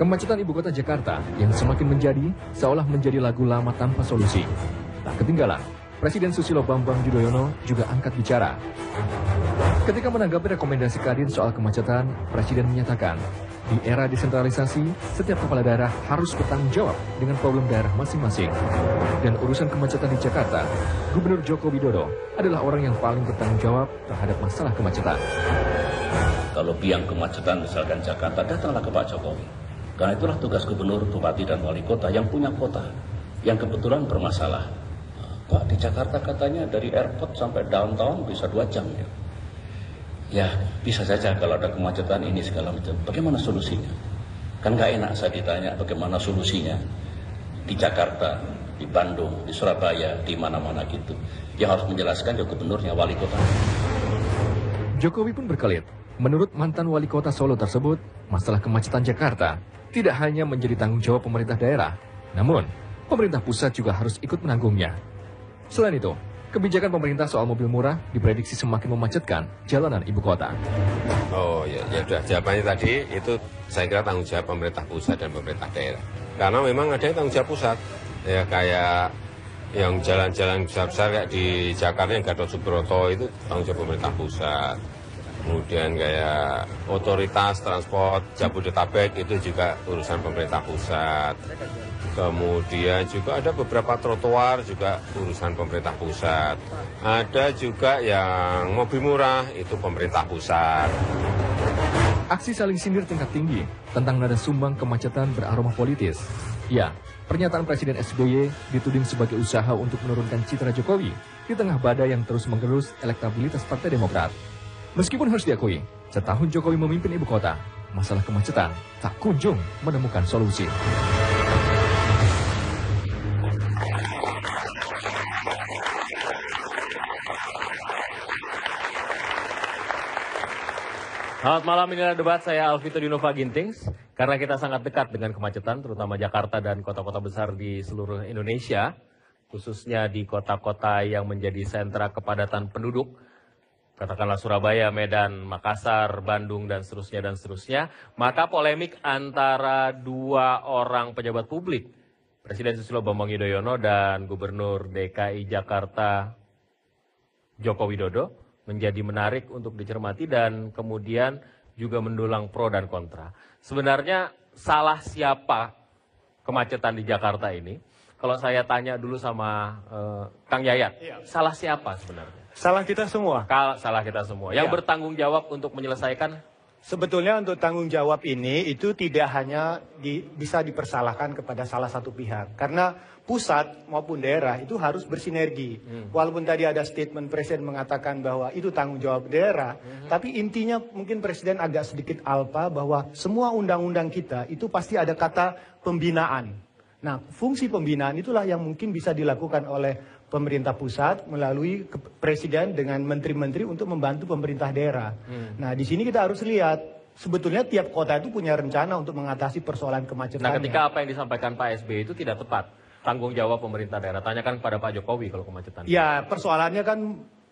Kemacetan ibu kota Jakarta yang semakin menjadi seolah menjadi lagu lama tanpa solusi. Tak ketinggalan, Presiden Susilo Bambang Yudhoyono juga angkat bicara. Ketika menanggapi rekomendasi Kadin soal kemacetan, Presiden menyatakan, di era desentralisasi, setiap kepala daerah harus bertanggung jawab dengan problem daerah masing-masing. Dan urusan kemacetan di Jakarta, Gubernur Joko Widodo adalah orang yang paling bertanggung jawab terhadap masalah kemacetan. Kalau biang kemacetan misalkan Jakarta, datanglah ke Pak Jokowi. Karena itulah tugas gubernur, bupati, dan wali kota yang punya kota, yang kebetulan bermasalah. Pak, di Jakarta katanya dari airport sampai downtown bisa 2 jam ya. Ya, bisa saja kalau ada kemacetan ini segala macam. Bagaimana solusinya? Kan nggak enak saya ditanya bagaimana solusinya. Di Jakarta, di Bandung, di Surabaya, di mana-mana gitu. Yang harus menjelaskan ya gubernurnya, wali kota. Jokowi pun berkelit. Menurut mantan wali kota Solo tersebut, masalah kemacetan Jakarta tidak hanya menjadi tanggung jawab pemerintah daerah, namun pemerintah pusat juga harus ikut menanggungnya. Selain itu, kebijakan pemerintah soal mobil murah diprediksi semakin memacetkan jalanan ibu kota. Oh ya sudah, jawabannya tadi itu saya kira tanggung jawab pemerintah pusat dan pemerintah daerah. Karena memang ada yang tanggung jawab pusat, ya kayak yang jalan-jalan besar-besar kayak di Jakarta yang Gatot Subroto itu tanggung jawab pemerintah pusat. Kemudian kayak otoritas transport Jabodetabek itu juga urusan pemerintah pusat. Kemudian juga ada beberapa trotoar juga urusan pemerintah pusat. Ada juga yang mobil murah itu pemerintah pusat. Aksi saling sindir tingkat tinggi tentang nada sumbang kemacetan beraroma politis. Ya, pernyataan Presiden SBY dituding sebagai usaha untuk menurunkan citra Jokowi di tengah badai yang terus menggerus elektabilitas Partai Demokrat. Meskipun harus diakui, setahun Jokowi memimpin ibu kota, masalah kemacetan tak kunjung menemukan solusi. Selamat malam, inilah debat saya Alvito Dinova Gintings. Karena kita sangat dekat dengan kemacetan, terutama Jakarta dan kota-kota besar di seluruh Indonesia, khususnya di kota-kota yang menjadi sentra kepadatan penduduk, katakanlah Surabaya, Medan, Makassar, Bandung, dan seterusnya, maka polemik antara dua orang pejabat publik, Presiden Susilo Bambang Yudhoyono dan Gubernur DKI Jakarta Joko Widodo, menjadi menarik untuk dicermati dan kemudian juga mendulang pro dan kontra. Sebenarnya salah siapa kemacetan di Jakarta ini? Kalau saya tanya dulu sama Kang Yayat, salah siapa sebenarnya? Salah kita semua. Salah kita semua. Yang bertanggung jawab untuk menyelesaikan? Sebetulnya untuk tanggung jawab ini itu tidak hanya bisa dipersalahkan kepada salah satu pihak. Karena pusat maupun daerah itu harus bersinergi. Walaupun tadi ada statement Presiden mengatakan bahwa itu tanggung jawab daerah, tapi intinya mungkin Presiden agak sedikit alpa bahwa semua undang-undang kita itu pasti ada kata pembinaan. Nah, fungsi pembinaan itulah yang mungkin bisa dilakukan oleh pemerintah pusat melalui Presiden dengan menteri-menteri untuk membantu pemerintah daerah. Nah, di sini kita harus lihat sebetulnya tiap kota itu punya rencana untuk mengatasi persoalan kemacetan. Nah, ketika apa yang disampaikan Pak SBY itu tidak tepat, tanggung jawab pemerintah daerah, tanyakan kepada Pak Jokowi kalau kemacetan. Ya, persoalannya kan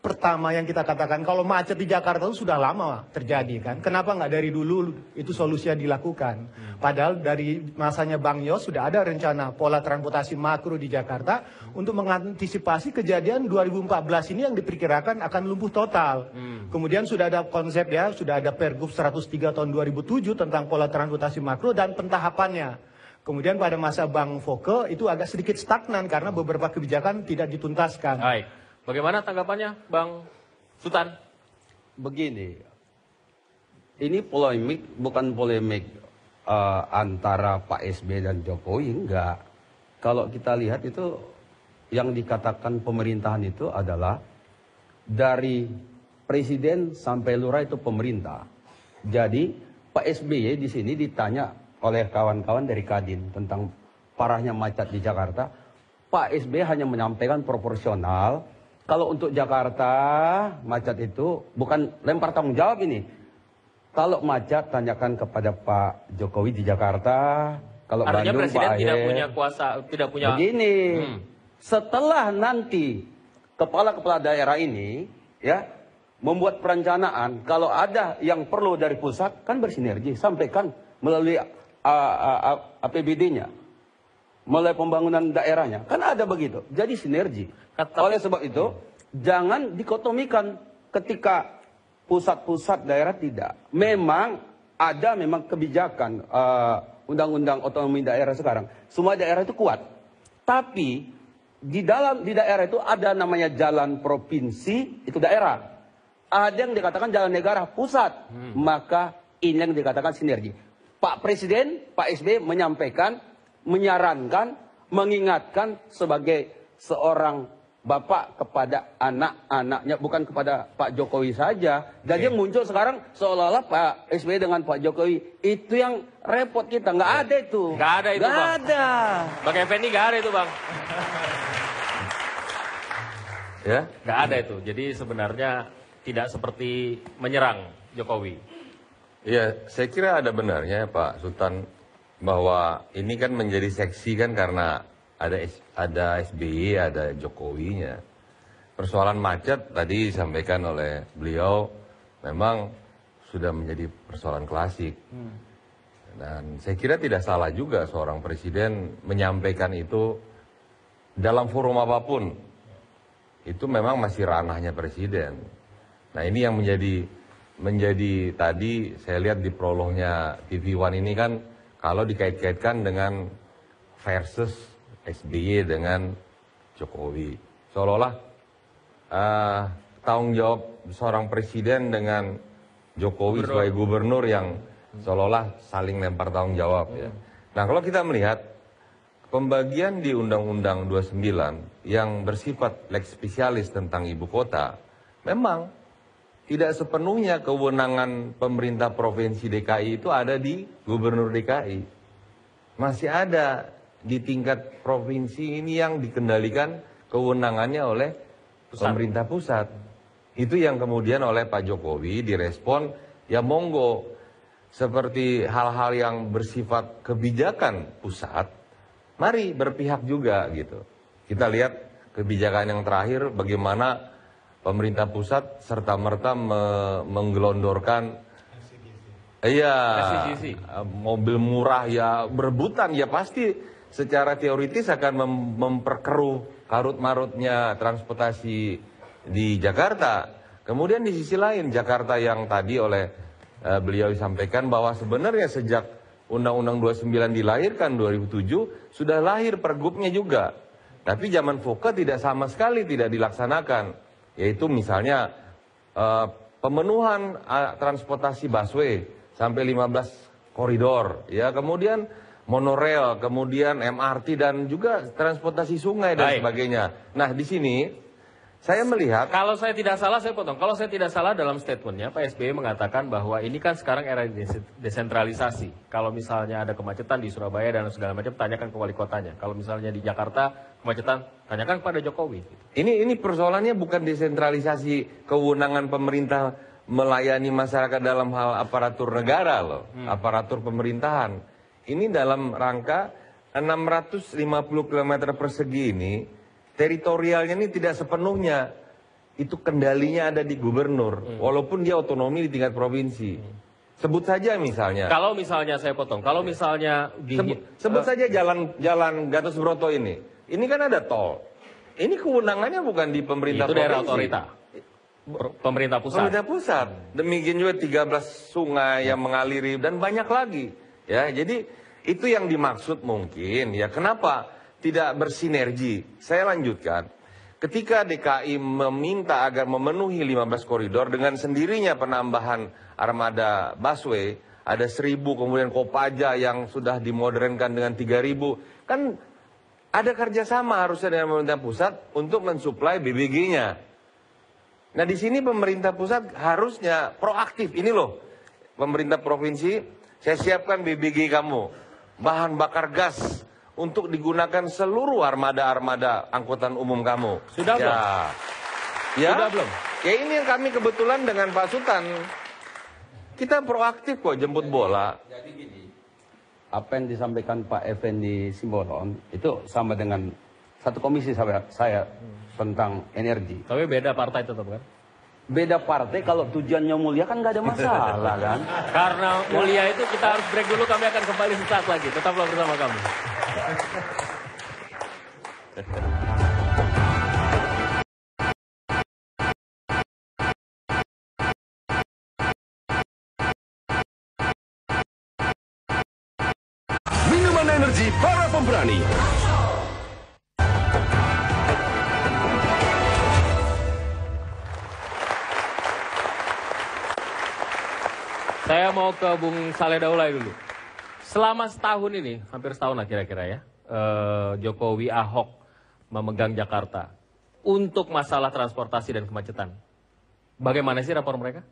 pertama yang kita katakan kalau macet di Jakarta itu sudah lama terjadi kan. Kenapa nggak dari dulu itu solusinya dilakukan? Padahal dari masanya Bang Yos sudah ada rencana pola transportasi makro di Jakarta untuk mengantisipasi kejadian 2014 ini yang diperkirakan akan lumpuh total. Kemudian sudah ada konsep ya, sudah ada Pergub 103 tahun 2007 tentang pola transportasi makro dan pentahapannya. Kemudian pada masa Bang Foke itu agak sedikit stagnan karena beberapa kebijakan tidak dituntaskan. Baik. Bagaimana tanggapannya Bang Sultan? Begini, ini polemik bukan polemik antara Pak SBY dan Jokowi, enggak. Kalau kita lihat itu yang dikatakan pemerintahan itu adalah dari presiden sampai lurah itu pemerintah. Jadi Pak SBY di sini ditanya oleh kawan-kawan dari Kadin tentang parahnya macet di Jakarta. Pak SBY hanya menyampaikan proporsional. Kalau untuk Jakarta, macet itu bukan lempar tanggung jawab ini. Kalau macet, tanyakan kepada Pak Jokowi di Jakarta. Kalau artinya Bandung, Presiden Pak tidak Aher. punya kuasa, tidak punya... Begini, setelah nanti kepala-kepala daerah ini ya membuat perencanaan, kalau ada yang perlu dari pusat, kan bersinergi. Sampaikan melalui APBD-nya, mulai pembangunan daerahnya, kan ada begitu. Jadi sinergi. Oleh sebab itu, jangan dikotomikan ketika pusat-pusat daerah tidak. Memang ada kebijakan undang-undang otonomi daerah sekarang. Semua daerah itu kuat. Tapi di daerah itu ada namanya jalan provinsi, itu daerah. Ada yang dikatakan jalan negara pusat. Maka ini yang dikatakan sinergi. Pak Presiden, Pak SBY menyampaikan, menyarankan, mengingatkan sebagai seorang bapak kepada anak-anaknya, bukan kepada Pak Jokowi saja. Jadi yang muncul sekarang seolah-olah Pak SBY dengan Pak Jokowi itu yang repot kita. Nggak ada itu. Nggak ada itu, Bang. Nggak ada. Bang Effendi nggak ada itu, Bang. Ya, Nggak ada itu. Jadi sebenarnya tidak seperti menyerang Jokowi. ya saya kira ada benarnya Pak Sultan bahwa ini kan menjadi seksi kan karena ada SBY, ada Jokowinya. Persoalan macet tadi disampaikan oleh beliau memang sudah menjadi persoalan klasik. Dan saya kira tidak salah juga seorang presiden menyampaikan itu dalam forum apapun. Itu memang masih ranahnya presiden. Nah ini yang menjadi tadi saya lihat di prolognya TV One ini kan kalau dikait-kaitkan dengan versus SBY dengan Jokowi. Seolah-olah tanggung jawab seorang presiden dengan Jokowi sebagai gubernur yang seolah-olah saling lempar tanggung jawab ya. Nah kalau kita melihat pembagian di Undang-Undang 29 yang bersifat lex spesialis tentang ibu kota memang tidak sepenuhnya kewenangan pemerintah provinsi DKI itu ada di gubernur DKI. Masih ada di tingkat provinsi ini yang dikendalikan kewenangannya oleh pemerintah pusat. Itu yang kemudian oleh Pak Jokowi direspon, ya monggo seperti hal-hal yang bersifat kebijakan pusat, mari berpihak juga gitu. Kita lihat kebijakan yang terakhir bagaimana pemerintah pusat serta-merta menggelondorkan mobil murah ya berebutan ya pasti secara teoritis akan memperkeruh karut-marutnya transportasi di Jakarta. Kemudian di sisi lain Jakarta yang tadi oleh beliau disampaikan bahwa sebenarnya sejak Undang-Undang 29 dilahirkan 2007 sudah lahir pergubnya juga. Tapi zaman Foka tidak sama sekali tidak dilaksanakan. Yaitu misalnya pemenuhan transportasi busway sampai 15 koridor, ya kemudian monorail, kemudian MRT dan juga transportasi sungai dan sebagainya. Nah di sini saya melihat kalau saya tidak salah saya potong. Kalau saya tidak salah dalam statementnya Pak SBY mengatakan bahwa ini kan sekarang era desentralisasi. Kalau misalnya ada kemacetan di Surabaya dan segala macam tanyakan ke wali kotanya. Kalau misalnya di Jakarta kemacetan tanyakan kepada Jokowi. Ini persoalannya bukan desentralisasi kewenangan pemerintah melayani masyarakat dalam hal aparatur negara loh, aparatur pemerintahan. Ini dalam rangka 650 km persegi ini. Teritorialnya ini tidak sepenuhnya itu kendalinya ada di gubernur, walaupun dia otonomi di tingkat provinsi. Sebut saja misalnya. Kalau misalnya saya potong, kalau misalnya sebut saja jalan Gatot Subroto ini kan ada tol. Ini kewenangannya bukan di pemerintah itu provinsi. daerah otorita. Pemerintah pusat. Pemerintah pusat. Demikian juga 13 sungai yang mengaliri dan banyak lagi. Ya, jadi itu yang dimaksud mungkin. Ya, kenapa tidak bersinergi? Saya lanjutkan. Ketika DKI meminta agar memenuhi 15 koridor dengan sendirinya penambahan armada busway, ada 1.000 kemudian Kopaja yang sudah dimodernkan dengan 3.000, kan ada kerjasama harusnya dengan pemerintah pusat untuk mensuplai BBG-nya. Nah di sini pemerintah pusat harusnya proaktif. Ini loh, pemerintah provinsi, saya siapkan BBG kamu, bahan bakar gas untuk digunakan seluruh armada-armada angkutan umum kamu. Sudah belum? Ya, Sudah belum? Ya ini yang kami kebetulan dengan Pak Sultan. Kita proaktif kok jemput bola. Jadi gini, apa yang disampaikan Pak Effendi Simbolon itu sama dengan satu komisi saya tentang energi. Tapi beda partai tetap kan? Beda partai kalau tujuannya mulia kan nggak ada masalah kan. Karena mulia itu kita harus break dulu, kami akan kembali sesaat lagi. Tetaplah bersama kami. Minuman energi para pemberani. Saya mau ke Bung Saleh Daulay dulu. Selama setahun ini, hampir setahun lah kira-kira ya, Jokowi Ahok memegang Jakarta untuk masalah transportasi dan kemacetan. Bagaimana sih rapor mereka?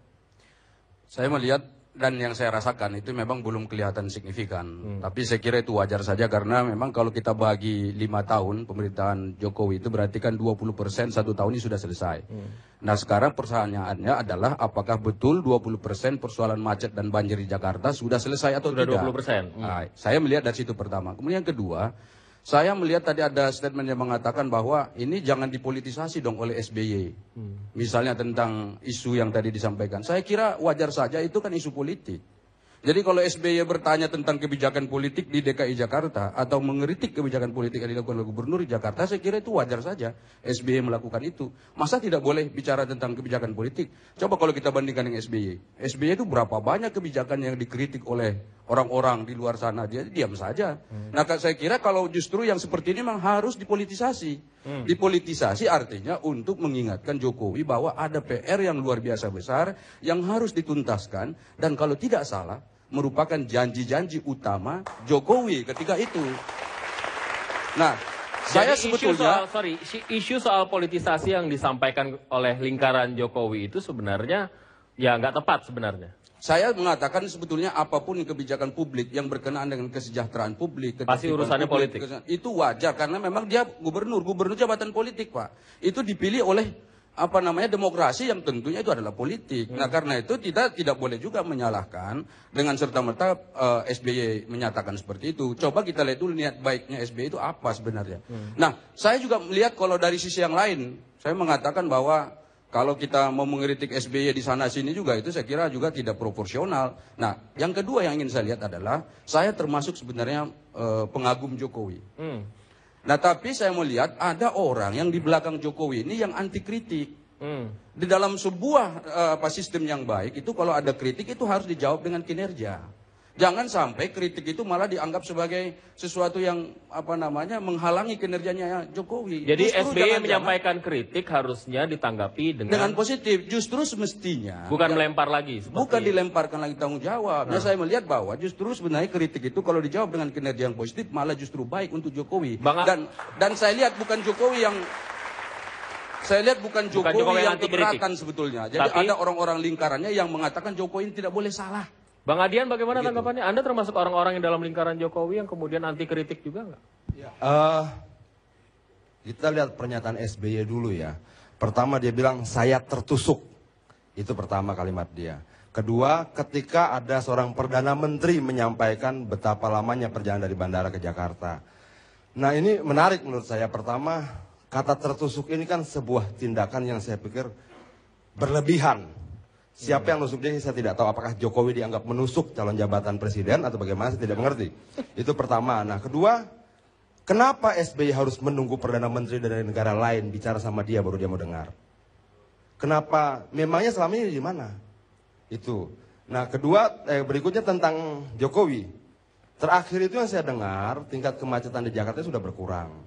Saya melihat dan yang saya rasakan itu memang belum kelihatan signifikan. Tapi saya kira itu wajar saja karena memang kalau kita bagi 5 tahun pemerintahan Jokowi itu berarti kan 20% 1 tahun ini sudah selesai. Nah sekarang pertanyaannya adalah apakah betul 20% persoalan macet dan banjir di Jakarta sudah selesai atau Sudah tidak? 20%. Nah, saya melihat dari situ pertama. Kemudian yang kedua, saya melihat tadi ada statement yang mengatakan bahwa ini jangan dipolitisasi dong oleh SBY. Misalnya tentang isu yang tadi disampaikan. Saya kira wajar saja itu kan isu politik. Jadi kalau SBY bertanya tentang kebijakan politik di DKI Jakarta atau mengkritik kebijakan politik yang dilakukan oleh gubernur di Jakarta, saya kira itu wajar saja SBY melakukan itu. Masa tidak boleh bicara tentang kebijakan politik? Coba kalau kita bandingkan dengan SBY. SBY itu berapa banyak kebijakan yang dikritik oleh orang-orang di luar sana, dia diam saja. Nah saya kira kalau justru yang seperti ini memang harus dipolitisasi. Dipolitisasi artinya untuk mengingatkan Jokowi bahwa ada PR yang luar biasa besar yang harus dituntaskan dan kalau tidak salah merupakan janji-janji utama Jokowi ketika itu. Nah, saya sebetulnya isu soal politisasi yang disampaikan oleh lingkaran Jokowi itu sebenarnya ya nggak tepat sebenarnya. Saya mengatakan sebetulnya apapun kebijakan publik yang berkenaan dengan kesejahteraan publik, pasti urusannya politik. Itu wajar karena memang dia gubernur jabatan politik, Pak. Itu dipilih oleh demokrasi yang tentunya itu adalah politik. Nah, karena itu tidak boleh juga menyalahkan dengan serta-merta SBY menyatakan seperti itu. Coba kita lihat dulu niat baiknya SBY itu apa sebenarnya. Nah, saya juga melihat kalau dari sisi yang lain, saya mengatakan bahwa kalau kita mau mengkritik SBY di sana sini juga itu saya kira juga tidak proporsional. Nah, yang kedua yang ingin saya lihat adalah saya termasuk sebenarnya pengagum Jokowi. Nah, tapi saya melihat ada orang yang di belakang Jokowi ini yang anti kritik. Di dalam sebuah sistem yang baik itu kalau ada kritik itu harus dijawab dengan kinerja. Jangan sampai kritik itu malah dianggap sebagai sesuatu yang menghalangi kinerjanya Jokowi. Jadi SBY menyampaikan kritik harusnya ditanggapi dengan positif. Justru semestinya bukan melempar lagi. Bukan dilemparkan lagi tanggung jawab. Nah, saya melihat bahwa justru sebenarnya kritik itu kalau dijawab dengan kinerja yang positif malah justru baik untuk Jokowi. Dan saya lihat bukan Jokowi yang yang keberatan sebetulnya. Jadi ada orang-orang lingkarannya yang mengatakan Jokowi tidak boleh salah. Bang Adian bagaimana tanggapannya? Anda termasuk orang-orang yang dalam lingkaran Jokowi yang kemudian anti kritik juga nggak? Kita lihat pernyataan SBY dulu ya. Pertama dia bilang saya tertusuk. Itu pertama kalimat dia. Kedua, ketika ada seorang Perdana Menteri menyampaikan betapa lamanya perjalanan dari bandara ke Jakarta. Nah ini menarik menurut saya. Pertama, kata tertusuk ini kan sebuah tindakan yang saya pikir berlebihan. Siapa yang nusuk dia saya tidak tahu. Apakah Jokowi dianggap menusuk calon jabatan presiden atau bagaimana saya tidak mengerti. Itu pertama. Nah kedua, kenapa SBY harus menunggu Perdana Menteri dari negara lain bicara sama dia baru dia mau dengar? Kenapa? Memangnya selama ini di mana? Itu. Nah kedua, berikutnya tentang Jokowi. Terakhir itu yang saya dengar tingkat kemacetan di Jakarta sudah berkurang.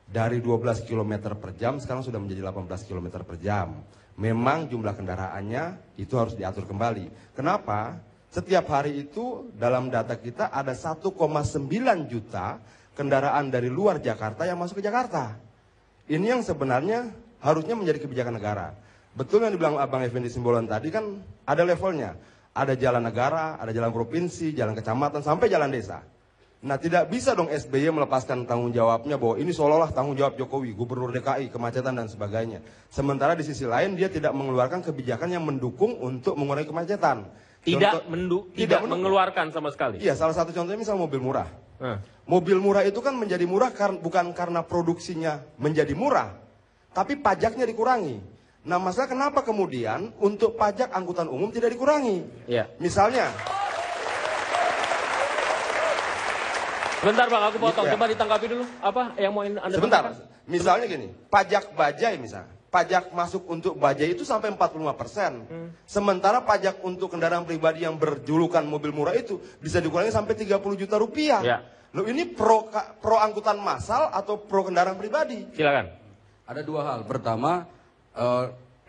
Dari 12 km per jam sekarang sudah menjadi 18 km per jam. Memang jumlah kendaraannya itu harus diatur kembali. Kenapa? Setiap hari itu dalam data kita ada 1,9 juta kendaraan dari luar Jakarta yang masuk ke Jakarta. Ini yang sebenarnya harusnya menjadi kebijakan negara. Betul yang dibilang Abang Effendi Simbolon tadi kan ada levelnya. Ada jalan negara, ada jalan provinsi, jalan kecamatan, sampai jalan desa. Nah tidak bisa dong SBY melepaskan tanggung jawabnya bahwa ini seolah-olah tanggung jawab Jokowi, Gubernur DKI, kemacetan dan sebagainya. Sementara di sisi lain dia tidak mengeluarkan kebijakan yang mendukung untuk mengurangi kemacetan. Tidak mengeluarkan sama sekali. Iya, salah satu contohnya misal mobil murah. Mobil murah itu kan menjadi murah bukan karena produksinya menjadi murah, tapi pajaknya dikurangi. Nah, masalah kenapa kemudian untuk pajak angkutan umum tidak dikurangi? Iya. Misalnya. Sebentar Bang, aku potong. Ya. Coba ditanggapi dulu. Apa yang mau Anda Sebentar. sampaikan? Misalnya gini, pajak bajai misalnya. Pajak masuk untuk bajai itu sampai 45%. Sementara pajak untuk kendaraan pribadi yang berjulukan mobil murah itu bisa dikurangi sampai 30 juta rupiah. Ya. Loh, ini pro angkutan massal atau pro kendaraan pribadi? Silakan. Ada dua hal. Pertama,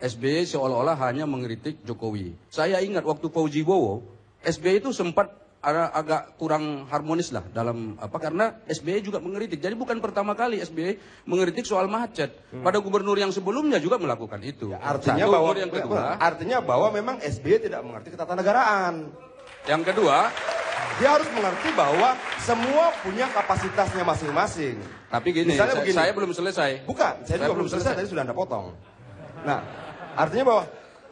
SBY seolah-olah hanya mengkritik Jokowi. Saya ingat waktu Fauzi Bowo, SBY itu sempat agak kurang harmonis lah dalam karena SBY juga mengkritik. Jadi bukan pertama kali SBY mengkritik soal macet. Pada gubernur yang sebelumnya juga melakukan itu. Ya, artinya bahwa memang SBY tidak mengerti ketatanegaraan. Yang kedua, dia harus mengerti bahwa semua punya kapasitasnya masing-masing. Tapi gini, saya belum selesai. Bukan, saya juga belum selesai, tadi sudah Anda potong. Nah, artinya bahwa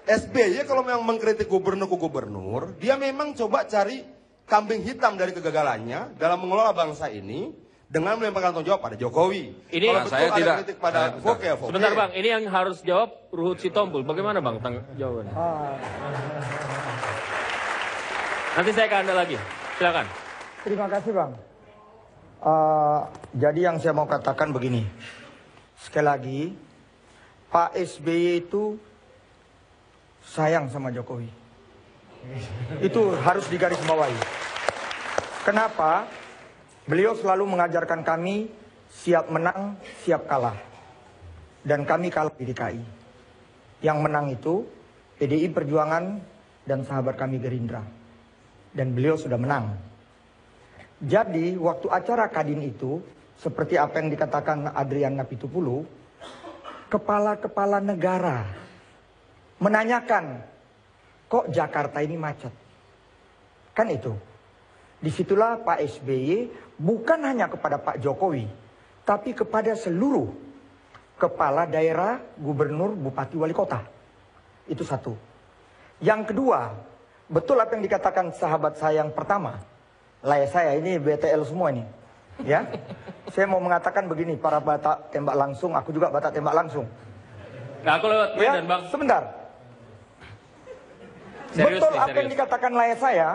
SBY kalau memang mengkritik gubernur ke gubernur, dia memang coba cari kambing hitam dari kegagalannya dalam mengelola bangsa ini dengan melemparkan tanggung jawab pada Jokowi. Ini kalau betul ada kritik pada Foke. Sebentar Bang, ini yang harus jawab Ruhut Sitompul. Bagaimana Bang jawabannya? Nanti saya ke Anda lagi. Silakan. Terima kasih Bang. Jadi yang saya mau katakan begini. Sekali lagi, Pak SBY itu sayang sama Jokowi. Itu harus digarisbawahi. Kenapa? Beliau selalu mengajarkan kami siap menang, siap kalah. Dan kami kalah di DKI. Yang menang itu PDI Perjuangan dan sahabat kami Gerindra. Dan beliau sudah menang. Jadi waktu acara Kadin itu, seperti apa yang dikatakan Adrian Napitupulu, kepala-kepala negara menanyakan, kok Jakarta ini macet? Kan itu. Disitulah Pak SBY bukan hanya kepada Pak Jokowi, tapi kepada seluruh kepala daerah, gubernur, bupati, wali kota. Itu satu. Yang kedua, betul apa yang dikatakan sahabat saya yang pertama. Saya ini BTL semua ini. Ya. Saya mau mengatakan begini, para batak tembak langsung, aku juga batak tembak langsung. Nah, aku lewat Medan, Bang. Sebentar. Serius betul nih, apa yang dikatakan saya.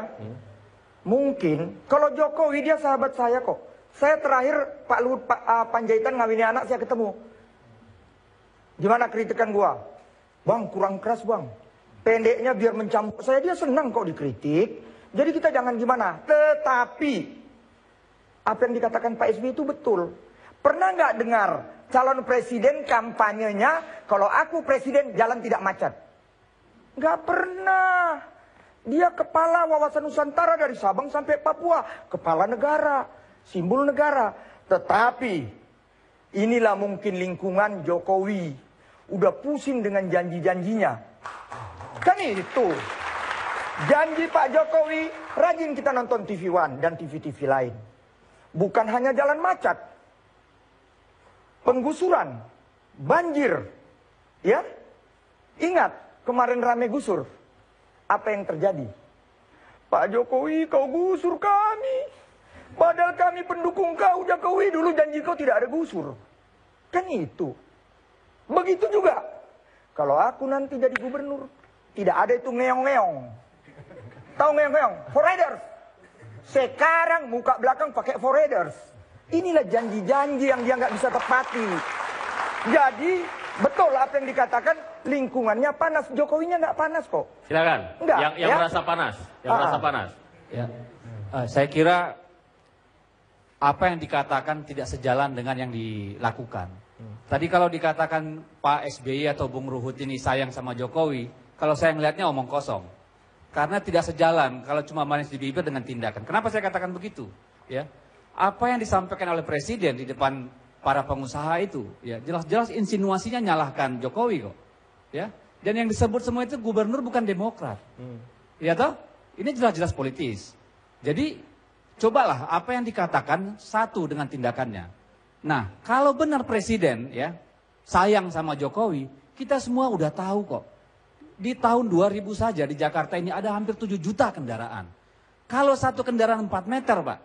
Mungkin kalau Jokowi dia sahabat saya kok. Saya terakhir Pak Luhut Panjaitan ngawini anak saya ketemu. Gimana kritikan gua? Bang, kurang keras bang. Pendeknya biar mencampur saya, dia senang kok dikritik. Jadi kita jangan gimana. Tetapi apa yang dikatakan Pak SBY itu betul. Pernah nggak dengar calon presiden kampanyenya kalau aku presiden jalan tidak macet? Nggak pernah. Dia kepala wawasan Nusantara dari Sabang sampai Papua. Kepala negara, simbol negara. Tetapi inilah mungkin lingkungan Jokowi. Udah pusing dengan janji-janjinya. Kan itu. Janji Pak Jokowi, rajin kita nonton TV One dan TV-TV lain. Bukan hanya jalan macet. Penggusuran, banjir. Ya. Ingat, kemarin rame gusur. Apa yang terjadi? Pak Jokowi, kau gusur kami. Padahal kami pendukung kau, Jokowi. Dulu janji kau tidak ada gusur. Kan itu. Begitu juga. Kalau aku nanti jadi gubernur, tidak ada itu ngeong-ngeong. Tahu ngeong-ngeong? Forriders. Sekarang muka belakang pakai forriders. Inilah janji-janji yang dia nggak bisa tepati. Jadi betul apa yang dikatakan, lingkungannya panas, Jokowinya nggak panas kok. Silakan. Enggak, yang merasa panas, merasa panas. Ya. Saya kira apa yang dikatakan tidak sejalan dengan yang dilakukan. Tadi kalau dikatakan Pak SBY atau Bung Ruhut ini sayang sama Jokowi, kalau saya melihatnya omong kosong. Karena tidak sejalan kalau cuma manis di bibir dengan tindakan. Kenapa saya katakan begitu? Ya. Apa yang disampaikan oleh Presiden di depan para pengusaha itu, ya jelas-jelas insinuasinya nyalahkan Jokowi kok. Ya. Dan yang disebut semua itu gubernur bukan Demokrat. Ya toh? Ini jelas-jelas politis. Jadi cobalah apa yang dikatakan satu dengan tindakannya. Nah, kalau benar Presiden ya sayang sama Jokowi, kita semua udah tahu kok. Di tahun 2000 saja di Jakarta ini ada hampir 7 juta kendaraan. Kalau satu kendaraan 4 meter, Pak,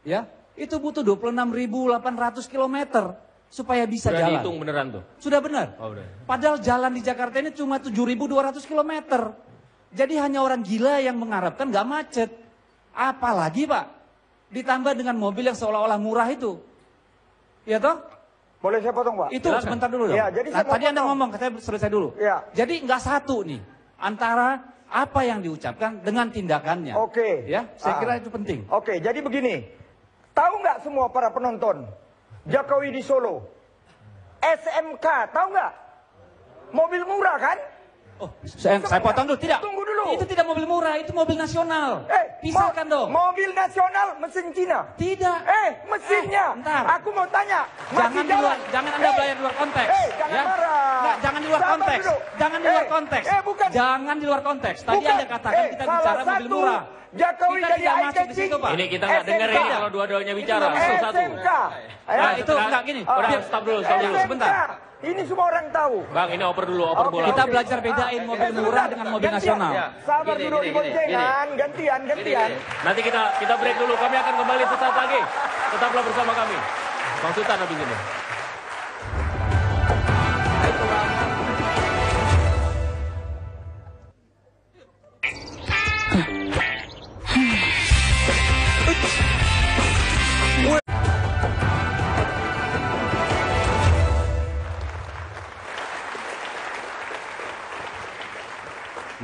ya, itu butuh 26.800 kilometer. supaya bisa Sudah jalan. dihitung beneran tuh? Sudah benar. Oh, udah. Padahal jalan di Jakarta ini cuma 7.200 km. Jadi hanya orang gila yang mengharapkan nggak macet. Apalagi Pak, ditambah dengan mobil yang seolah-olah murah itu. Ya toh? Boleh saya potong, Pak? Itu sebentar dulu dong. Ya, jadi Nah, saya tadi Anda ngomong, saya selesai dulu. Ya. Jadi nggak satu nih antara apa yang diucapkan dengan tindakannya. Oke. Ya, saya kira itu penting. Oke, jadi begini. Tahu nggak semua para penonton? Jokowi di Solo. SMK, tahu nggak? Mobil murah kan? Oh, saya potong dulu. Tidak. Tunggu dulu. Itu tidak mobil murah, itu mobil nasional. Pisahkan dong. Mobil nasional mesin Cina. Tidak. Mesinnya. Bentar. Aku mau tanya. Jangan Anda belajar di luar konteks. Jangan ya? marah. Nggak, jangan di luar Sabar konteks. dulu. Jangan di luar konteks. Bukan. Jangan di luar konteks. Tadi Bukan. Anda katakan kita bicara mobil murah. Jokowi kita jadi tidak masuk di situ, Pak. Ini kita nggak dengar ini kalau dua-duanya bicara satu-satu. SMK. Nah, itu enggak gini. Udah, stop dulu. Sebentar. Ini semua orang tahu. Bang, ini oper dulu, oper bola. Kita belajar bedain mobil murah dengan mobil nasional. Sabar dulu di boncengan, gantian. Nanti kita break dulu, kami akan kembali sesaat lagi. Tetaplah bersama kami. Bang Sultan habis ini.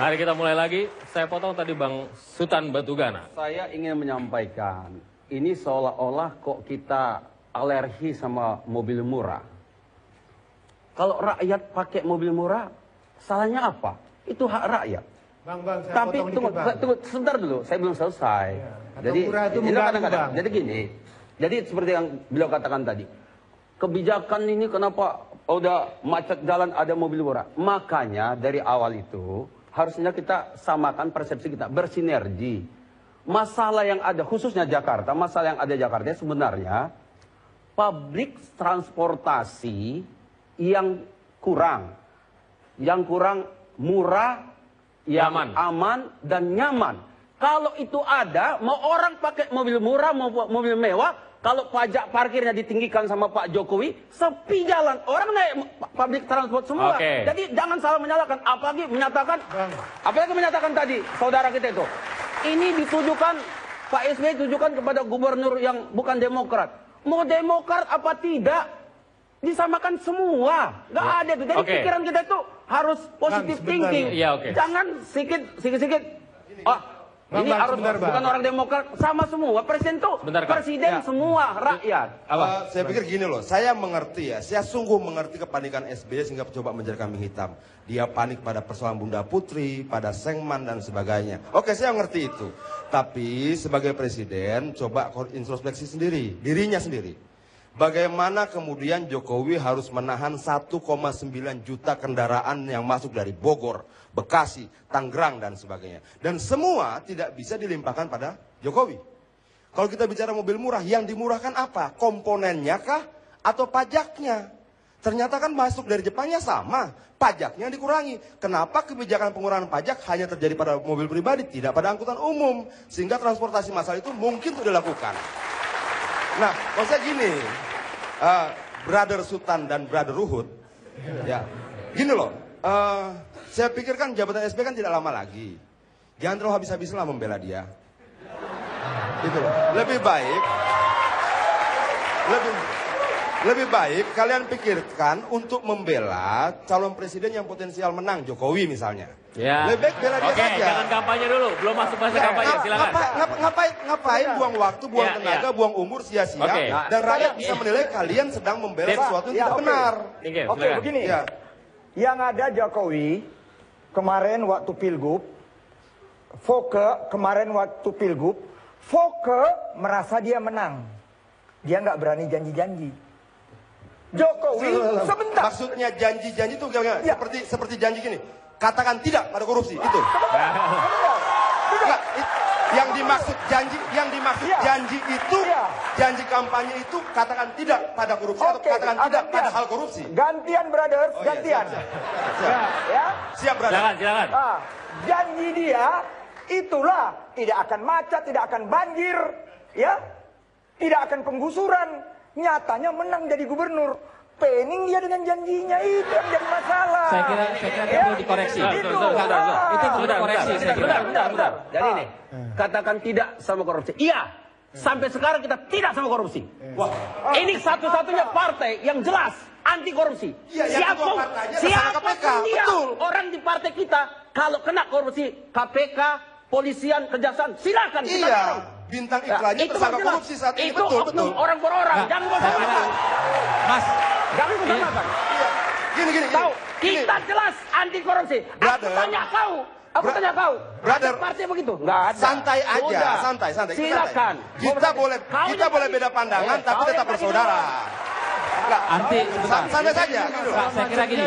Mari kita mulai lagi. Saya potong tadi Bang Sultan Batugana. Saya ingin menyampaikan, ini seolah-olah kok kita alergi sama mobil murah. Kalau rakyat pakai mobil murah, salahnya apa? Itu hak rakyat. Bang, saya Tapi potong tunggu, dikit, Bang. tunggu sebentar dulu, saya belum selesai. Jadi murah itu ini mengganggu, kadang-kadang. Bang. Jadi gini, jadi seperti yang beliau katakan tadi, kebijakan ini kenapa udah macet jalan ada mobil murah? Makanya dari awal itu harusnya kita samakan persepsi kita, bersinergi. Masalah yang ada khususnya Jakarta, masalah yang ada Jakarta sebenarnya publik transportasi yang kurang murah, yang aman dan nyaman. Kalau itu ada, mau orang pakai mobil murah, mau mobil mewah, kalau pajak parkirnya ditinggikan sama Pak Jokowi, sepi jalan. Orang naik public transport semua. Oke. Jadi jangan salah menyalahkan. Apalagi menyatakan tadi, saudara kita itu. Ini ditujukan, Pak SBY ditujukan kepada gubernur yang bukan Demokrat. Mau Demokrat apa tidak, disamakan semua. Nggak ada itu. Jadi pikiran kita itu harus positive thinking. Iya, Jangan sedikit. Ini harus bukan orang Demokrat, sama semua. Presiden tuh presiden semua rakyat. Saya pikir gini loh, saya mengerti ya, saya sungguh mengerti kepanikan SBY sehingga coba menjadi kambing hitam. Dia panik pada persoalan Bunda Putri, pada Sengman dan sebagainya. Oke, saya ngerti itu. Tapi sebagai presiden coba introspeksi sendiri, dirinya sendiri. Bagaimana kemudian Jokowi harus menahan 1,9 juta kendaraan yang masuk dari Bogor, Bekasi, Tangerang dan sebagainya. Dan semua tidak bisa dilimpahkan pada Jokowi. Kalau kita bicara mobil murah, yang dimurahkan apa? Komponennya kah? Atau pajaknya? Ternyata kan masuk dari Jepangnya sama, pajaknya dikurangi. Kenapa kebijakan pengurangan pajak hanya terjadi pada mobil pribadi, tidak pada angkutan umum? Sehingga transportasi massal itu mungkin sudah dilakukan. Nah, maksudnya gini, Brother Sultan dan Brother Ruhut, ya, gini loh, saya pikir kan jabatan SBY kan tidak lama lagi. Jangan terlalu habis-habisan lah membela dia. Gitu loh. Lebih baik kalian pikirkan untuk membela calon presiden yang potensial menang, Jokowi misalnya. Ya. Lebih baik bela dia saja. Jangan kampanye dulu, belum masuk masa kampanye, silakan. Ngapain buang waktu, buang tenaga, buang umur sia-sia, dan rakyat bisa menilai kalian sedang membela sesuatu yang tidak benar. Oke, begini. Yang ada Jokowi kemarin waktu Pilgub, Foke merasa dia menang. Dia nggak berani janji-janji. Jokowi sebentar. Maksudnya janji-janji itu seperti janji gini. Katakan tidak pada korupsi itu. Yang dimaksud janji itu, janji kampanye itu katakan tidak pada korupsi atau katakan tidak pada hal korupsi. Gantian, brothers, gantian. Siap, brother. Silakan. Janji dia itulah tidak akan macet, tidak akan banjir, ya, tidak akan penggusuran. Nyatanya menang jadi gubernur. campaigning dia dengan janjinya, itu yang jadi masalah. Saya kira itu perlu dikoreksi. Itu perlu dikoreksi. Bentar. Jadi ini, katakan tidak sama korupsi. Iya, sampai sekarang kita tidak sama korupsi. Wah, ini satu-satunya partai yang jelas anti korupsi. Siapapun dia, orang di partai kita, kalau kena korupsi, KPK, polisian, kejaksaan, silakan. Bintang iklannya tersangka korupsi saat ini. Itu oknum orang per orang. Jangan bosan-bosan. Mas, jangan bosan-bosan. Gini. Tahu, kita jelas anti korupsi. Aku tanya kau. Brother, partai begitu? Enggak ada. Santai aja, santai. Silakan. Kita boleh beda pandangan, tapi tetap bersaudara. Santai saja. Saya kira gini.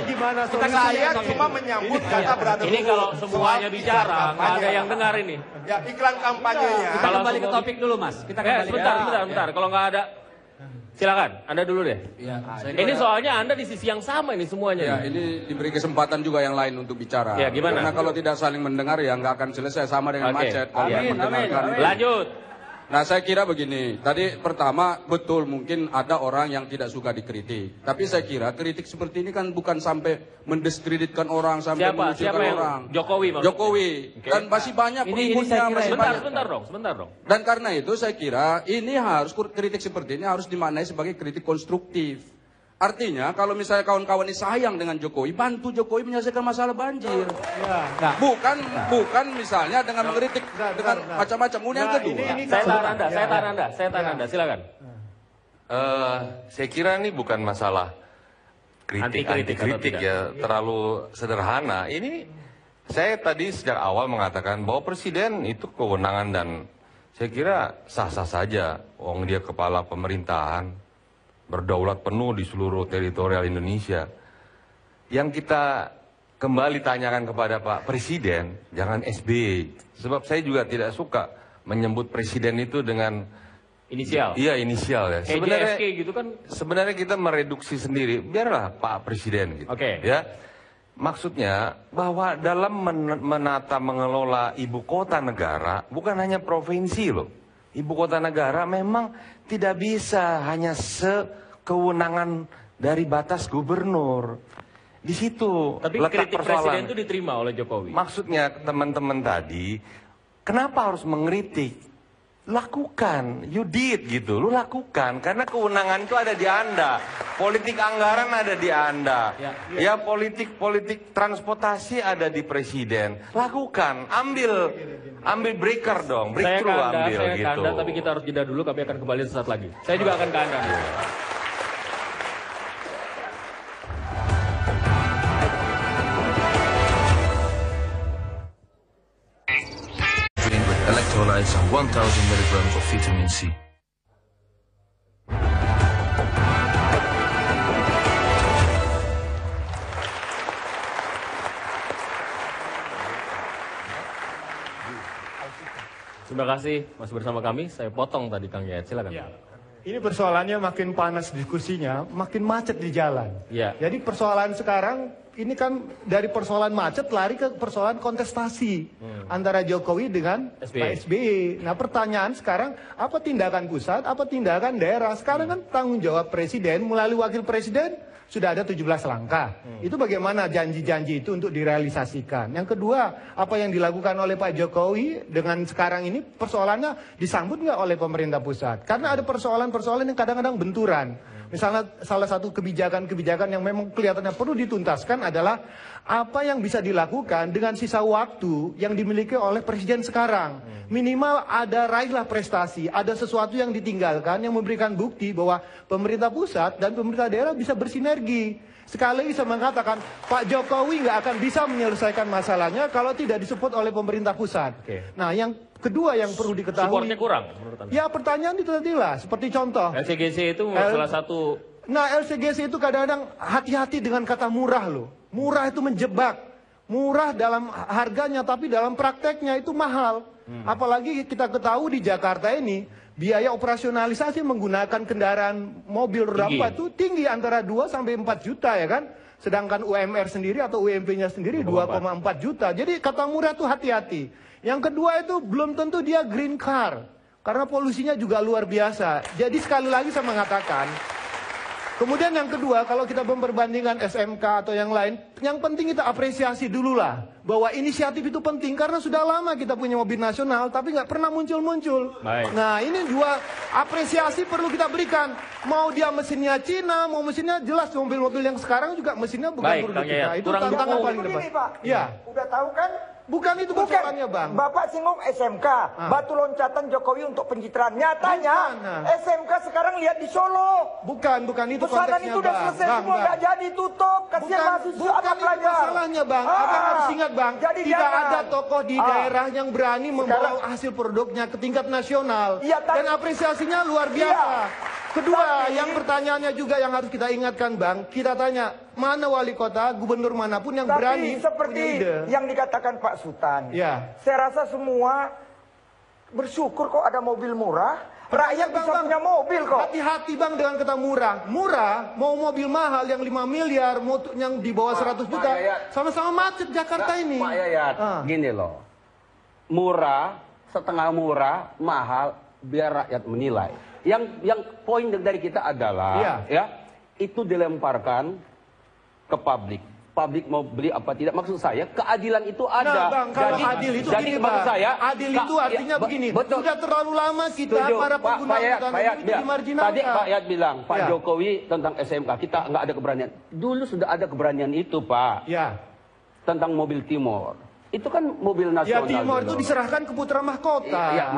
Saya cuma menyambut kata brother. Ini kalau semuanya bicara, nggak ada yang dengar ini. Ya, iklan kampanyenya. Kita kembali ke topik dulu, Mas. Kita kembali sebentar. Kalau nggak ada, silakan. Anda dulu deh. Ya, ini soalnya Anda di sisi yang sama ini semuanya. Ya, ini diberi kesempatan juga yang lain untuk bicara. Ya, gimana? Karena kalau tidak saling mendengar ya nggak akan selesai, sama dengan macet. Amin. Lanjut. Nah, saya kira begini. Tadi pertama betul mungkin ada orang yang tidak suka dikritik. Tapi saya kira kritik seperti ini kan bukan sampai mendiskreditkan orang, sampai mengucilkan orang. Jokowi. Okay. Dan masih banyak pengikutnya. Sebentar dong. Dan karena itu saya kira ini kritik seperti ini harus dimaknai sebagai kritik konstruktif. Artinya kalau misalnya kawan-kawan ini sayang dengan Jokowi, bantu Jokowi menyelesaikan masalah banjir. Bukan misalnya dengan mengkritik dengan macam-macam. Yang kedua, saya tahan Anda, silakan. Saya kira ini bukan masalah kritik ya, terlalu sederhana. Ini saya tadi sejak awal mengatakan bahwa presiden itu kewenangan dan saya kira sah-sah saja. Wong dia kepala pemerintahan, berdaulat penuh di seluruh teritorial Indonesia. Yang kita kembali tanyakan kepada Pak Presiden, jangan SBY. Sebab saya juga tidak suka menyebut presiden itu dengan inisial. Iya, inisial ya. Sebenarnya gitu kan. Sebenarnya kita mereduksi sendiri. Biarlah Pak Presiden gitu. Oke. Ya. Maksudnya bahwa dalam menata mengelola ibu kota negara bukan hanya provinsi loh. Ibu kota negara memang tidak bisa hanya sekewenangan dari batas gubernur. Di situ tapi letak kritik persoalan. presiden itu diterima oleh Jokowi. Maksudnya teman-teman tadi, kenapa harus mengkritik? Lakukan, you did gitu, lu lakukan karena kewenangan itu ada di Anda. Politik anggaran ada di Anda. Ya politik transportasi ada di presiden. Lakukan, ambil breaker dong, breakthrough ambil gitu. Anda, tapi kita harus jeda dulu, kami akan kembali sesaat lagi. Saya juga akan ke Anda. Electrolytes and 1,000 milligrams of vitamin C. Terima kasih masih bersama kami. Saya potong tadi Kang Yayat, silakan. Ya. Ini persoalannya makin panas diskusinya, makin macet di jalan. Ya. Jadi persoalan sekarang ini kan dari persoalan macet lari ke persoalan kontestasi antara Jokowi dengan Pak SBY. Nah pertanyaan sekarang, apa tindakan pusat, apa tindakan daerah? Sekarang kan tanggung jawab presiden melalui wakil presiden sudah ada 17 langkah. Itu bagaimana janji-janji itu untuk direalisasikan. Yang kedua, apa yang dilakukan oleh Pak Jokowi dengan sekarang ini persoalannya disambut nggak oleh pemerintah pusat? Karena ada persoalan-persoalan yang kadang-kadang benturan. Misalnya salah satu kebijakan-kebijakan yang memang kelihatannya perlu dituntaskan adalah apa yang bisa dilakukan dengan sisa waktu yang dimiliki oleh presiden sekarang. Minimal ada raihlah prestasi, ada sesuatu yang ditinggalkan yang memberikan bukti bahwa pemerintah pusat dan pemerintah daerah bisa bersinergi. Sekali lagi saya mengatakan Pak Jokowi nggak akan bisa menyelesaikan masalahnya kalau tidak disupport oleh pemerintah pusat. Nah yang kedua yang perlu diketahui, supportnya kurang menurut Anda? Ya pertanyaan itu tadi lah, seperti contoh LCGC itu salah satu. Nah LCGC itu kadang-kadang hati-hati dengan kata murah loh. Murah itu menjebak. Murah dalam harganya tapi dalam prakteknya itu mahal. Apalagi kita ketahui di Jakarta ini biaya operasionalisasi menggunakan kendaraan mobil roda 4 itu tinggi antara 2 sampai 4 juta ya kan. Sedangkan UMR sendiri atau UMP-nya sendiri 2,4 juta. Jadi kata murah itu hati-hati. Yang kedua itu belum tentu dia green car. Karena polusinya juga luar biasa. Jadi sekali lagi saya mengatakan, Kemudian yang kedua, kalau kita memperbandingkan SMK atau yang lain, yang penting kita apresiasi dulu lah. Bahwa inisiatif itu penting, karena sudah lama kita punya mobil nasional, tapi nggak pernah muncul-muncul. Nah, ini dua apresiasi perlu kita berikan. Mau dia mesinnya Cina, mau mesinnya jelas, mobil-mobil yang sekarang juga mesinnya bukan produk kita. Itu tantangan paling depan. Ya. Udah tahu kan? Bukan itu persoalannya, Bang. Bapak singgung SMK, batu loncatan Jokowi untuk pencitraan. Nyatanya SMK sekarang lihat di Solo. Bukan itu konteksnya, itu udah selesai semua, nggak jadi tutup. Kasihan mahasiswa apa pelajar. Masalahnya, Bang. Abang harus ingat, Bang. Jadi tidak ada tokoh di daerah yang berani membawa hasil produknya ke tingkat nasional. Dan apresiasinya luar biasa. Kedua, yang pertanyaannya juga yang harus kita ingatkan, Bang. Kita tanya, mana wali kota, gubernur manapun yang berani seperti yang dikatakan Pak Sultan. Ya. Saya rasa semua bersyukur kok ada mobil murah. Rakyat bisa punya mobil kok. Hati-hati, Bang, dengan kata murah. Murah, mau mobil mahal yang 5 miliar, mau yang di bawah 100 juta. Sama-sama macet Jakarta ini. Pak Yayat, gini loh. Murah, setengah murah, mahal, biar rakyat menilai. Yang poin dari kita adalah ya itu dilemparkan ke publik. Publik mau beli apa tidak, maksud saya keadilan itu ada. Nah, Bang, kalau adil itu jadi gini, maksud Bang. saya Adil itu artinya begini. Betul. Sudah terlalu lama kita para pengguna angkutan itu dimarginalkan. Tadi Pak Yayat bilang Pak Jokowi tentang SMK kita nggak ada keberanian. Dulu sudah ada keberanian itu, Pak. Ya. Tentang mobil Timor. Itu kan mobil nasional. Ya, Timor itu diserahkan ke putra mahkota. Iya,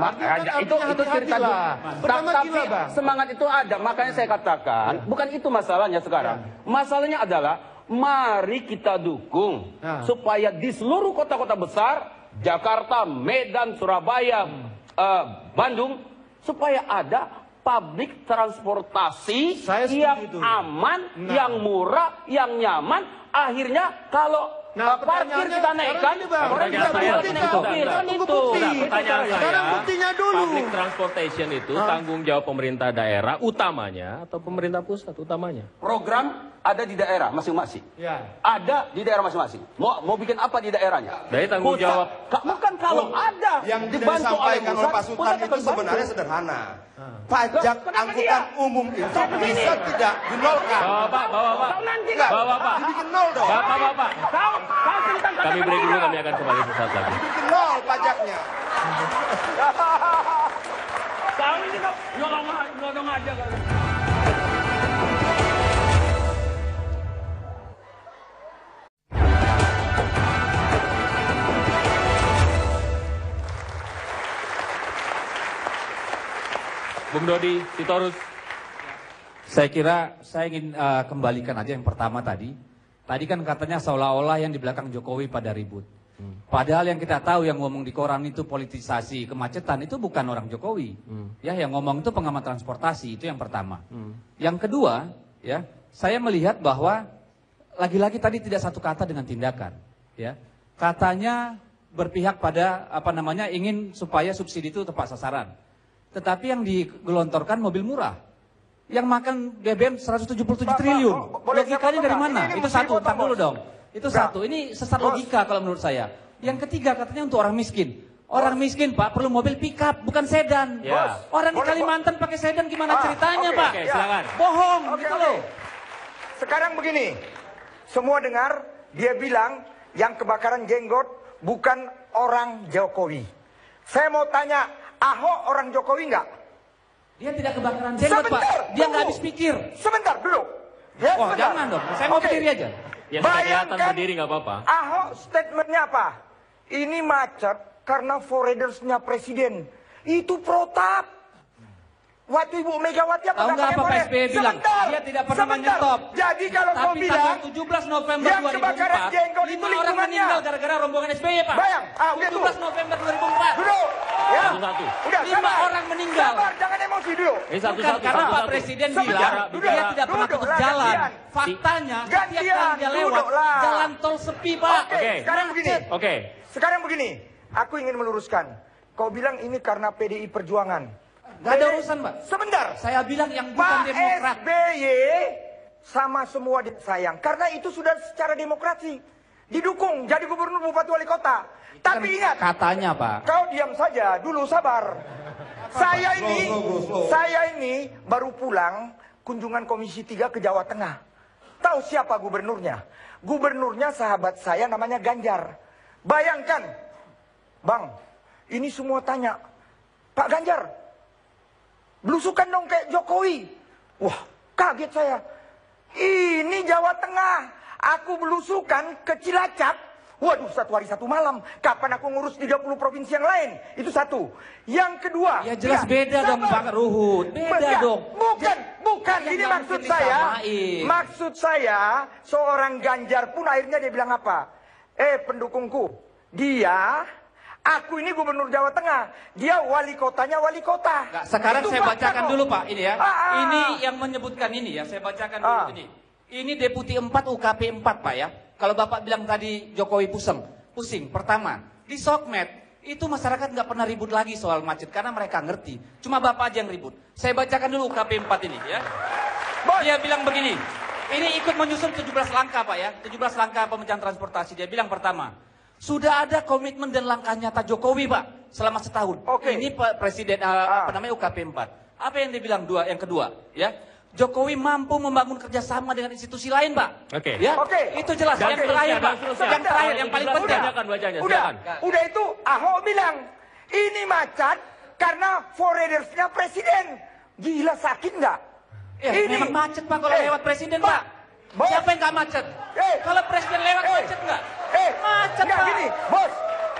itu cerita dulu. Tapi semangat itu ada, makanya saya katakan bukan itu masalahnya sekarang. Masalahnya adalah mari kita dukung supaya di seluruh kota-kota besar, Jakarta, Medan, Surabaya, Bandung, supaya ada public transportasi yang aman, yang murah, yang nyaman. Akhirnya kalau parkir kita naikkan, pertanyaan saya, public transportation itu tanggung jawab pemerintah daerah utamanya atau pemerintah pusat utamanya? Program ada di daerah masing-masing. Ada di daerah masing-masing. Mau bikin apa di daerahnya? Dari tanggung jawab. Bukan kalau ada. Yang disampaikan oleh Pak Sultan itu sebenarnya sederhana. Pajak angkutan umum itu bisa tidak dinolkan. Bapak. Dibikin nol dong. Bapak. Kami break dulu, kami akan kembali sesaat lagi. Dibikin nol pajaknya. Kami ini nyolong aja kan. Bung Dodi Sitorus. Saya kira saya ingin kembalikan aja yang pertama tadi. Tadi kan katanya seolah-olah yang di belakang Jokowi pada ribut. Padahal yang kita tahu yang ngomong di koran itu politisasi kemacetan itu bukan orang Jokowi. Ya, yang ngomong itu pengamat transportasi, itu yang pertama. Yang kedua, ya, saya melihat bahwa lagi-lagi tadi tidak satu kata dengan tindakan, ya. Katanya berpihak pada ingin supaya subsidi itu tepat sasaran. Tetapi yang digelontorkan mobil murah. Yang makan BBM 177 triliun. Logikanya dari mana? Itu satu, tak dulu dong. Itu satu. Ini sesat logika kalau menurut saya. Yang ketiga katanya untuk orang miskin. Orang miskin, Pak, perlu mobil pickup, bukan sedan. Orang di Kalimantan pakai sedan gimana ceritanya, Pak? Silakan. Bohong, gitu loh. Sekarang begini. Semua dengar, dia bilang yang kebakaran jenggot bukan orang Jokowi. Saya mau tanya, Ahok orang Jokowi nggak? Dia tidak kebakaran jenggot, Pak. Dia nggak habis pikir. Sebentar, duduk. Wah, jangan dong. Saya mau berdiri aja. Ya, kelihatan berdiri nggak apa-apa. Ahok statementnya apa? Ini macet karena foradersnya presiden. Itu protap. Waktu Ibu Megawati apa? Tahu nggak apa Pak SBY bilang? Dia tidak pernah menyetop. Jadi kalau kau bilang 17 November yang kebakaran 2004, jenggot 5 orang meninggal gara-gara rombongan SBY, Pak. Bayang, 17 November 2004. Duduk. Ya. Satu-satu. Udah, 5 orang meninggal. Sabar, jangan emosi dulu. Ini satu-satu. Karena Pak Presiden bilang dia tidak pernah tutup jalan. Faktanya setiap kali dia lewat jalan tol sepi, Pak. Oke, sekarang begini. Oke. Sekarang begini. Aku ingin meluruskan. Kau bilang ini karena PDI Perjuangan. Gak ada urusan, Pak. Sebentar. Saya bilang yang bukan demokrat. Pak SBY sama semua sayang. Karena itu sudah secara demokrasi. Didukung jadi gubernur, bupati, wali kota. Tapi ingat. Katanya, Pak. Kau diam saja. Dulu sabar. Saya ini baru pulang kunjungan Komisi 3 ke Jawa Tengah. Tahu siapa gubernurnya? Gubernurnya sahabat saya namanya Ganjar. Bayangkan, Bang, ini semua tanya, Pak Ganjar, belusukan dong kayak Jokowi. Wah, kaget saya. Ini Jawa Tengah, aku belusukan ke Cilacap. Waduh, 1 hari 1 malam. Kapan aku ngurus 30 provinsi yang lain? Itu satu. Yang kedua. Ya jelas beda dong Pak Ruhut. Beda dong. Bukan. Ini maksud saya. Maksud saya, seorang Ganjar pun akhirnya dia bilang apa? Pendukungku. Aku ini gubernur Jawa Tengah. Dia wali kotanya wali kota. Nggak, sekarang itu saya bacakan dulu Pak. Ini ya. Ini yang menyebutkan ini ya. Saya bacakan dulu ini. Ini Deputi 4 UKP 4 Pak ya. Kalau Bapak bilang tadi Jokowi pusing. Pertama, di Sokmed itu masyarakat nggak pernah ribut lagi soal macet karena mereka ngerti. Cuma Bapak aja yang ribut. Saya bacakan dulu UKP 4 ini ya. Dia bilang begini. Ini ikut menyusun 17 langkah Pak ya. 17 langkah pemecahan transportasi. Dia bilang pertama, sudah ada komitmen dan langkah nyata Jokowi Pak selama setahun. Ini Pak Presiden UKP 4. Apa yang dia bilang yang kedua ya? Jokowi mampu membangun kerjasama dengan institusi lain, Pak. Ya? Itu jelas. Yang terakhir, Pak. Yang terakhir, yang paling penting. Udah itu Ahok bilang, ini macet karena forwardersnya presiden. Gila, sakit nggak? Ini memang macet, Pak, kalau lewat presiden, Pak. Siapa yang nggak macet? Kalau presiden lewat macet nggak? Macet, Pak. Gini, Bos,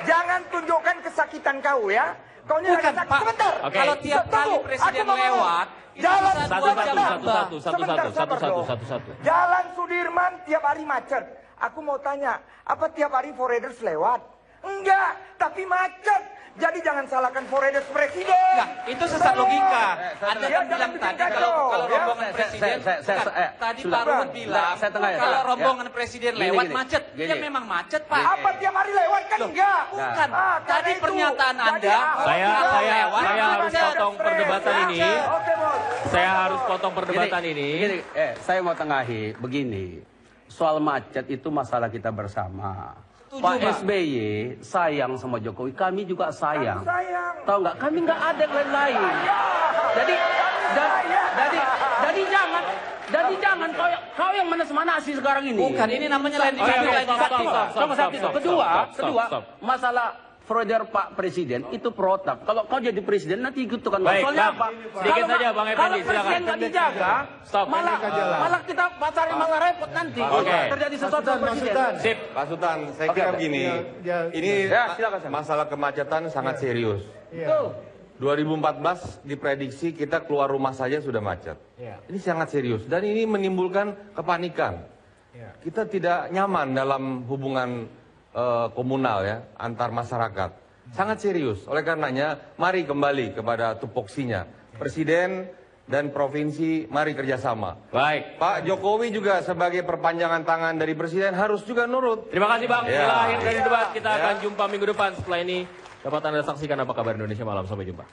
jangan tunjukkan kesakitan kau ya. Bukan, Pak. Sebentar. Kalau tiap kali presiden lewat, jalan satu. Jalan Sudirman tiap hari macet. Aku mau tanya, apa tiap hari forwarders lewat? Enggak, tapi macet. Jadi jangan salahkan forwarders presiden. Nah, itu sesat logika. Anda kan bilang tadi kalau rombongan presiden, tadi Pak Ruhut bilang kalau rombongan presiden lewat macet. Ya memang macet, Pak. Apa tiap hari lewat kan enggak? Bukan. Tadi pernyataan Anda. Saya harus potong perdebatan ini. Saya harus potong perdebatan ini. Saya mau tengahi begini. Soal macet itu masalah kita bersama. Pak SBY sayang sama Jokowi, kami juga sayang. Tahu nggak? Kami nggak ada yang lain. Jadi jangan kau yang manas-manasi sekarang ini. Bukan, ini namanya lain. Kedua, masalah forwarder Pak Presiden itu protap. Kalau kau jadi presiden nanti ikut tukang. Soalnya apa? Sedikit saja Bang Effendi, kalau presiden nggak dijaga, malah kita pacarnya malah repot nanti. Terjadi sesuatu sama presiden. Pak Sultan, saya kira begini. Ini masalah kemacetan sangat serius. 2014 diprediksi kita keluar rumah saja sudah macet. Ini sangat serius dan ini menimbulkan kepanikan. Kita tidak nyaman dalam hubungan komunal ya antar masyarakat. Sangat serius. Oleh karenanya mari kembali kepada tupoksinya. Presiden dan provinsi mari kerjasama. Baik. Pak Jokowi juga sebagai perpanjangan tangan dari presiden harus juga nurut. Terima kasih Bang. Inilah akhir dari debat. Kita akan jumpa minggu depan. Setelah ini dapat Anda saksikan apa kabar Indonesia malam. Sampai jumpa.